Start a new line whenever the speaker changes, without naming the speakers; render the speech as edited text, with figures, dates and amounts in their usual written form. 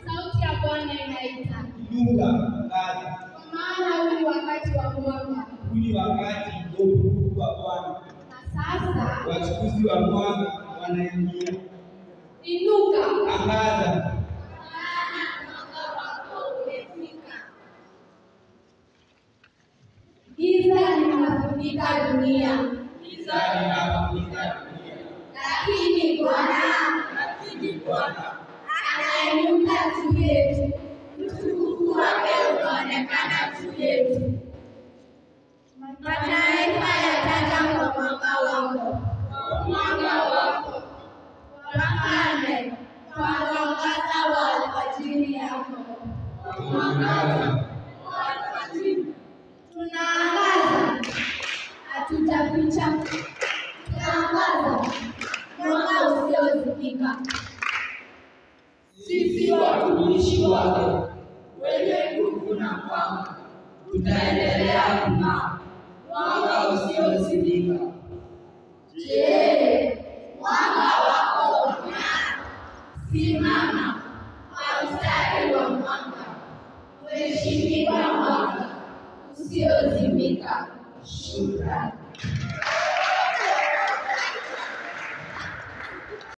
Sauti ya Bwana inaita.
Inuka, angaza.
Kwa maana huu ni wakati wa mwanga.
Huu ni wakati wa Bwana.
Na sasa
wachukuzi wa mwanga wanaingia.
Inuka,
angaza.
maana mwanga wako umefika. Giza linafunika dunia. Lakini Bwana anainuka juu yetu. Utukufu wake unaonekana juu yetu. Mataifa yataja kwa mwanga wako. Wafalme twaangaza wa alfajiri yako. Tunaangaza, hatutaficha. Tunaangaza mwanga usiozimika.
Sisi watumishi wake wenye nguvu na kwamba tutaendelea kung'aa mwanga usiozimika.
Je, mwanga wako unang'aa? Simama kwa mstari wa mwanga, uheshimiwa mwanga usiozimika. Shukrani.